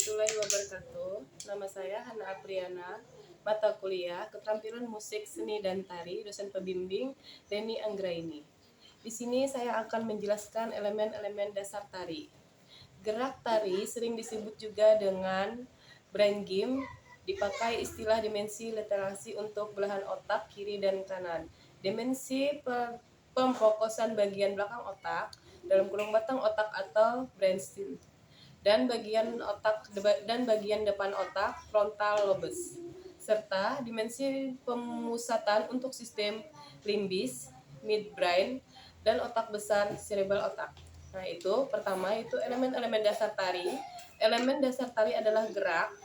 warahmatullahi wabarakatuh. Nama saya Hana Apriana, mata kuliah Keterampilan Musik, Seni dan Tari, dosen pembimbing Reni Anggraini. Di sini saya akan menjelaskan elemen-elemen dasar tari. Gerak tari sering disebut juga dengan brain game, dipakai istilah dimensi literasi untuk belahan otak kiri dan kanan. Dimensi pemfokusan bagian belakang otak dalam kurung batang otak atau brainstem, dan bagian depan otak frontal lobes, serta dimensi pemusatan untuk sistem limbis, midbrain, dan otak besar cerebral otak. Nah, itu pertama itu elemen-elemen dasar tari. Elemen dasar tari adalah gerak,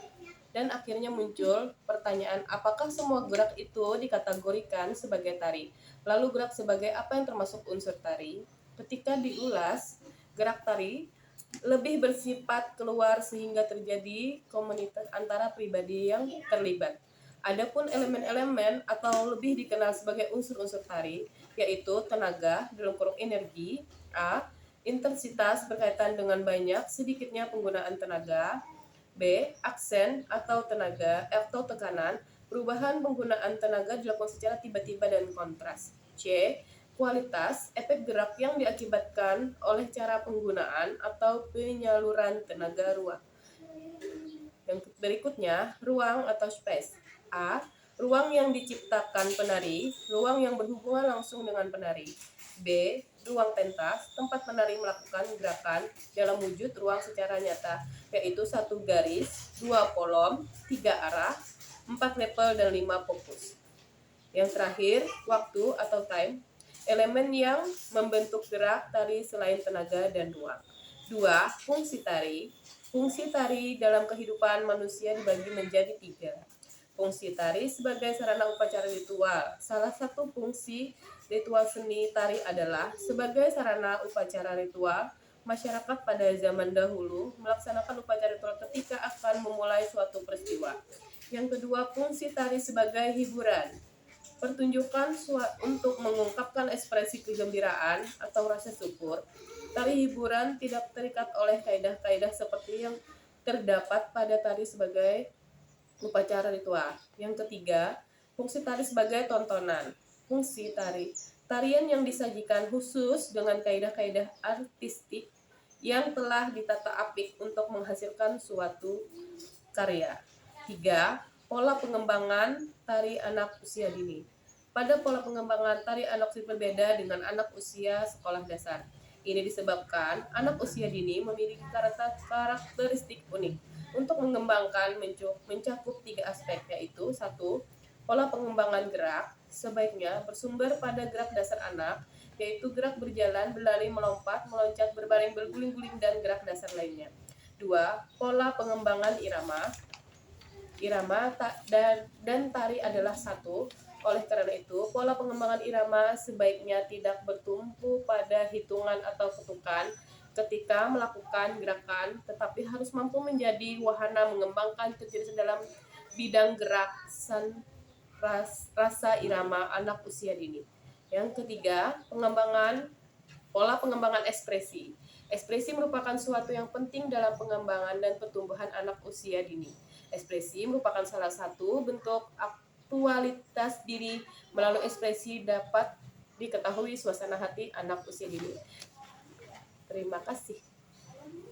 dan akhirnya muncul pertanyaan, apakah semua gerak itu dikategorikan sebagai tari? Lalu gerak sebagai apa yang termasuk unsur tari? Ketika diulas, gerak tari lebih bersifat keluar sehingga terjadi komunitas antara pribadi yang terlibat. Adapun elemen-elemen atau lebih dikenal sebagai unsur-unsur tari, yaitu tenaga dalam kurung energi, A. Intensitas berkaitan dengan banyak sedikitnya penggunaan tenaga. B. Aksen atau tenaga atau tekanan, perubahan penggunaan tenaga dilakukan secara tiba-tiba dan kontras. C. Kualitas, efek gerak yang diakibatkan oleh cara penggunaan atau penyaluran tenaga ruang. Yang berikutnya, ruang atau space. A. Ruang yang diciptakan penari, ruang yang berhubungan langsung dengan penari. B. Ruang pentas, tempat penari melakukan gerakan dalam wujud ruang secara nyata, yaitu 1 garis, 2 kolom, 3 arah, 4 level, dan 5 fokus. Yang terakhir, waktu atau time, elemen yang membentuk gerak tari selain tenaga dan ruang. 2. Fungsi tari. Fungsi tari dalam kehidupan manusia dibagi menjadi 3. Fungsi tari sebagai sarana upacara ritual. Salah satu fungsi ritual seni tari adalah sebagai sarana upacara ritual. Masyarakat pada zaman dahulu melaksanakan upacara ritual ketika akan memulai suatu peristiwa. Yang kedua, fungsi tari sebagai hiburan. Pertunjukan untuk mengungkapkan ekspresi kegembiraan atau rasa syukur. Tari hiburan tidak terikat oleh kaidah-kaidah seperti yang terdapat pada tari sebagai upacara ritual. Yang ketiga, fungsi tari sebagai tontonan. Fungsi tari, tarian yang disajikan khusus dengan kaidah-kaidah artistik yang telah ditata apik untuk menghasilkan suatu karya. 3. Pola pengembangan tari anak usia dini. Pada pola pengembangan tari anak usia berbeda dengan anak usia sekolah dasar. Ini disebabkan anak usia dini memiliki karakteristik unik untuk mengembangkan mencakup 3 aspek, yaitu 1. Pola pengembangan gerak sebaiknya bersumber pada gerak dasar anak, yaitu gerak berjalan, berlari, melompat, meloncat, berbaring, berguling-guling, dan gerak dasar lainnya. 2. Pola pengembangan irama dan tari adalah satu. Oleh karena itu, pola pengembangan irama sebaiknya tidak bertumpu pada hitungan atau ketukan ketika melakukan gerakan, tetapi harus mampu menjadi wahana mengembangkan kecerdasan dalam bidang gerak rasa irama anak usia dini. Yang ketiga, pola pengembangan ekspresi. Ekspresi merupakan suatu yang penting dalam pengembangan dan pertumbuhan anak usia dini. Ekspresi merupakan salah satu bentuk aktualitas diri. Melalui ekspresi dapat diketahui suasana hati anak usia dini. Terima kasih.